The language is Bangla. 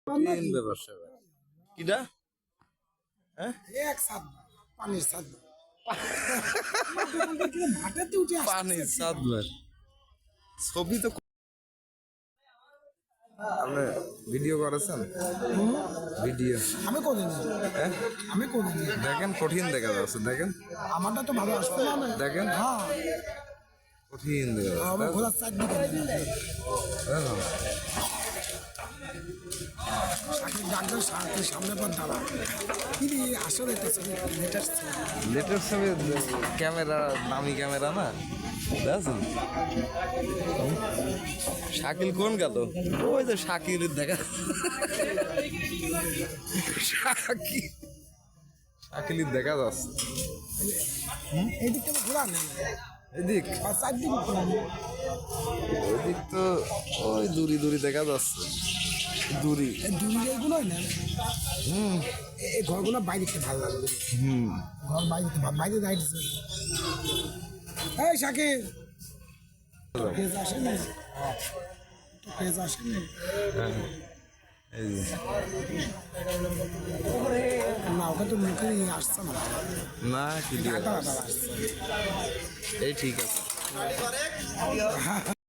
কঠিন ব্যাপার স্যাপার। কিটা? হ্যাঁ, এক সাত পানির সাত ভাটাতে উঠে পানির সাত বার ছবি তো আপনি ভিডিও করেছেন? ভিডিও আমি করিনি, হ্যাঁ আমি করিনি। দেখেন, কঠিন দেখা যাচ্ছে, দেখেন আমারটা তো ভালো আসছে না। দেখেন, হ্যাঁ, কঠিন দেখা যাচ্ছে, আমার তাই তো? ঘোরার চার দিকে তাই না? ডাক্তার সামনে পর দাঁড়া কি আসলে একটা ছবি লেটেস্ট লেটেস্ট ছবি, ক্যামেরা দামি ক্যামেরা না, দেখছেন? শাকিল কোন গেল? ওই যে শাকিল দেখা, শাকিল শাকিল দেখা যাচ্ছে। এই দিকটা ঘোরা নেই, এদিক আর চার দিকে এদিক তো ওই দূরি দূরি দেখা যাচ্ছে, দূরি। দূরেগুলোই নেন। এই ঘরগুলো বাইরে থেকে ভালো লাগবে। ঘর বাইরে বাইরে দাঁড়িয়েছে। এই শাকিব পেজ আসেনি, পেজ আসেনি এই যে। না, ওকে তো মুখে আসছে না, না কি দিয়ে আসছে। এই ঠিক আছে।